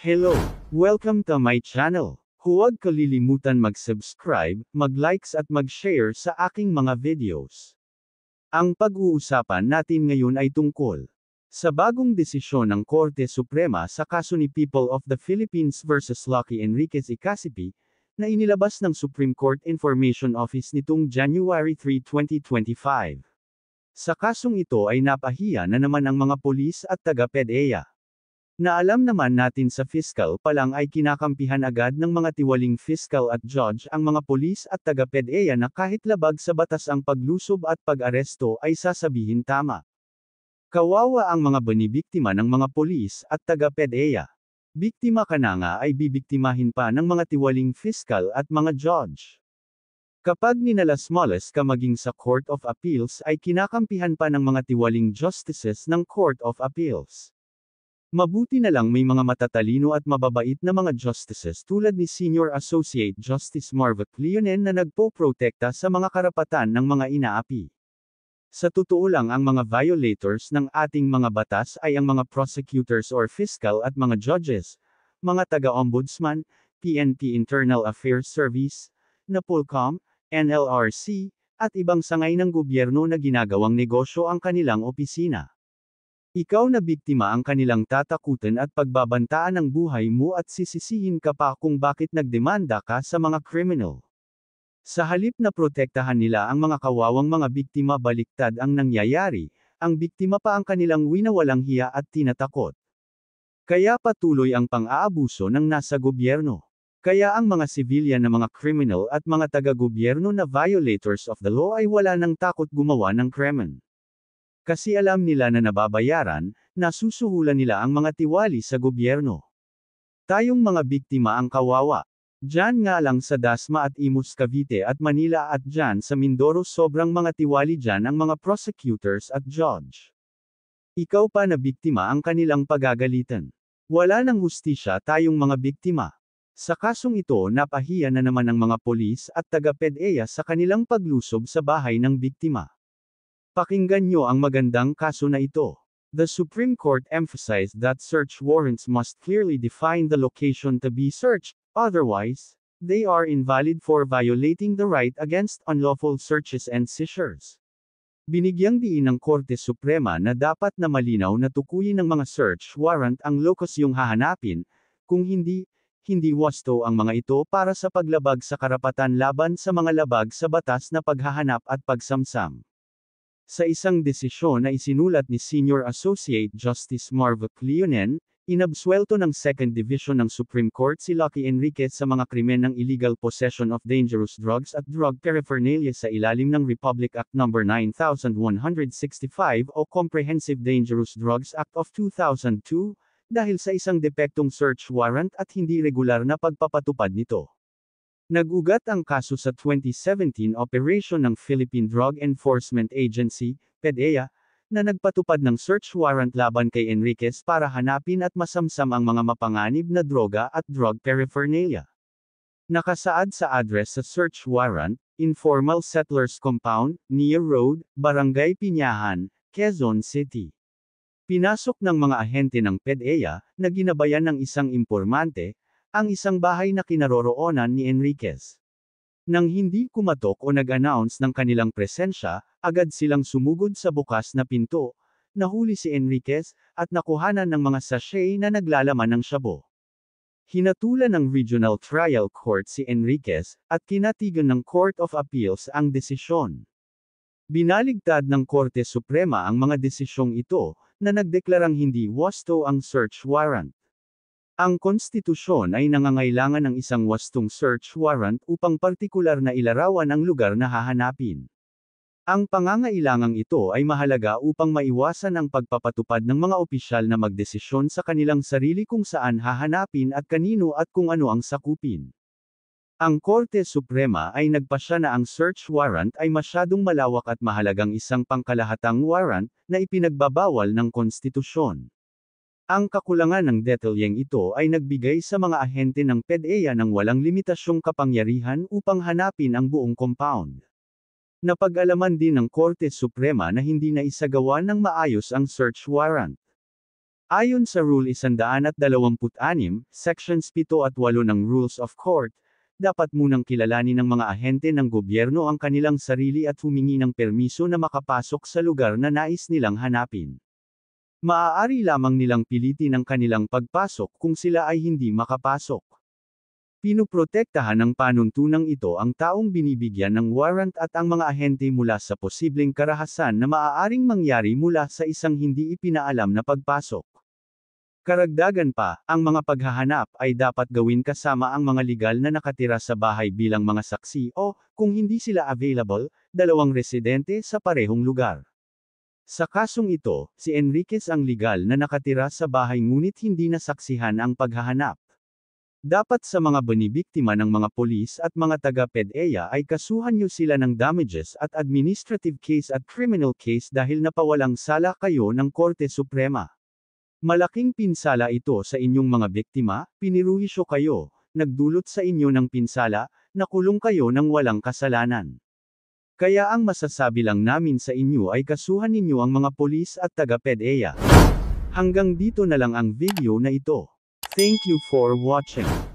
Hello! Welcome to my channel. Huwag kalilimutan mag-subscribe, mag-likes at mag-share sa aking mga videos. Ang pag-uusapan natin ngayon ay tungkol sa bagong desisyon ng Korte Suprema sa kaso ni People of the Philippines versus Lucky Enriquez Icasipi, na inilabas ng Supreme Court Information Office nitong January 3, 2025. Sa kasong ito ay napahiya na naman ang mga pulis at taga-PDEA. Na alam naman natin sa fiscal pa lang ay kinakampihan agad ng mga tiwaling fiscal at judge ang mga pulis at taga-PDEA na kahit labag sa batas ang paglusob at pag-aresto ay sasabihin tama. Kawawa ang mga binibiktima ng mga pulis at taga-PDEA. Biktima ka na nga ay bibiktimahin pa ng mga tiwaling fiscal at mga judge. Kapag ninalasmalas ka maging sa Court of Appeals ay kinakampihan pa ng mga tiwaling justices ng Court of Appeals. Mabuti na lang may mga matatalino at mababait na mga justices tulad ni Senior Associate Justice Marva Cleonen na nagpo-protekta sa mga karapatan ng mga inaapi. Sa totoo lang ang mga violators ng ating mga batas ay ang mga prosecutors or fiscal at mga judges, mga taga-ombudsman, PNP Internal Affairs Service, NAPOLCOM, NLRC, at ibang sangay ng gobyerno na ginagawang negosyo ang kanilang opisina. Ikaw na biktima ang kanilang tatakutan at pagbabantaan ng buhay mo at sisisihin ka pa kung bakit nagdemanda ka sa mga kriminal. Sa halip na protektahan nila ang mga kawawang mga biktima baliktad ang nangyayari, ang biktima pa ang kanilang winawalang hiya at tinatakot. Kaya patuloy ang pang-aabuso ng nasa gobyerno. Kaya ang mga civilian na mga criminal at mga taga-gobyerno na violators of the law ay wala nang takot gumawa ng krimen. Kasi alam nila na nababayaran, nasusuhulan nila ang mga tiwali sa gobyerno. Tayong mga biktima ang kawawa. Diyan nga lang sa Dasma at Imus Cavite at Manila at diyan sa Mindoro sobrang mga tiwali diyan ang mga prosecutors at judge. Ikaw pa na biktima ang kanilang pagagalitan. Wala nang hustisya tayong mga biktima. Sa kasong ito napahiya na naman ang mga polis at taga-PDEA sa kanilang paglusob sa bahay ng biktima. Pakinggan nyo ang magandang kaso na ito. The Supreme Court emphasized that search warrants must clearly define the location to be searched, otherwise, they are invalid for violating the right against unlawful searches and seizures. Binigyang diin ng Korte Suprema na dapat na malinaw na tukuyin ng mga search warrant ang locus yung hahanapin, kung hindi wasto ang mga ito para sa paglabag sa karapatan laban sa mga labag sa batas na paghahanap at pagsamsam. Sa isang desisyon na isinulat ni Senior Associate Justice Marva Cleonen, inabsuelto ng 2nd Division ng Supreme Court si Lucky Enriquez sa mga krimen ng illegal possession of dangerous drugs at drug paraphernalia sa ilalim ng Republic Act No. 9165 o Comprehensive Dangerous Drugs Act of 2002, dahil sa isang depektong search warrant at hindi regular na pagpapatupad nito. Nag-ugat ang kaso sa 2017 operasyon ng Philippine Drug Enforcement Agency, PDEA, na nagpatupad ng search warrant laban kay Enriquez para hanapin at masamsam ang mga mapanganib na droga at drug paraphernalia. Nakasaad sa address sa search warrant, Informal Settlers Compound, Nia Road, Barangay Piñahan, Quezon City. Pinasok ng mga ahente ng PDEA, na ginabayan ng isang impormante, ang isang bahay na kinaroroonan ni Enriquez. Nang hindi kumatok o nag-announce ng kanilang presensya, agad silang sumugod sa bukas na pinto, nahuli si Enriquez, at nakuhanan ng mga sachet na naglalaman ng shabu. Hinatulan ng Regional Trial Court si Enriquez, at kinatigan ng Court of Appeals ang desisyon. Binaligtad ng Korte Suprema ang mga desisyong ito, na nagdeklarang hindi wasto ang search warrant. Ang konstitusyon ay nangangailangan ng isang wastong search warrant upang partikular na ilarawan ang lugar na hahanapin. Ang pangangailangang ito ay mahalaga upang maiwasan ang pagpapatupad ng mga opisyal na magdesisyon sa kanilang sarili kung saan hahanapin at kanino at kung ano ang sakupin. Ang Korte Suprema ay nagpasya na ang search warrant ay masyadong malawak at mahalagang isang pangkalahatang warrant na ipinagbabawal ng konstitusyon. Ang kakulangan ng detalyeng ito ay nagbigay sa mga ahente ng PDEA ng walang limitasyong kapangyarihan upang hanapin ang buong compound. Napag-alaman din ng Korte Suprema na hindi na isagawa ng maayos ang search warrant. Ayon sa Rule 126, Sections 7 at 8 ng Rules of Court, dapat munang kilalanin ng mga ahente ng gobyerno ang kanilang sarili at humingi ng permiso na makapasok sa lugar na nais nilang hanapin. Maaari lamang nilang pilitin ang kanilang pagpasok kung sila ay hindi makapasok. Pinoprotektahan ng panuntunang ito ang taong binibigyan ng warrant at ang mga ahente mula sa posibleng karahasan na maaaring mangyari mula sa isang hindi ipinaalam na pagpasok. Karagdagan pa, ang mga paghahanap ay dapat gawin kasama ang mga legal na nakatira sa bahay bilang mga saksi o, kung hindi sila available, dalawang residente sa parehong lugar. Sa kasong ito, si Enriquez ang legal na nakatira sa bahay ngunit hindi nasaksihan ang paghahanap. Dapat sa mga binibiktima ng mga polis at mga taga-PDEA ay kasuhan niyo sila ng damages at administrative case at criminal case dahil napawalang sala kayo ng Korte Suprema. Malaking pinsala ito sa inyong mga biktima, piniruhisyo kayo, nagdulot sa inyo ng pinsala, nakulong kayo ng walang kasalanan. Kaya ang masasabi lang namin sa inyo ay kasuhan ninyo ang mga polis at taga-PDEA. Hanggang dito na lang ang video na ito. Thank you for watching.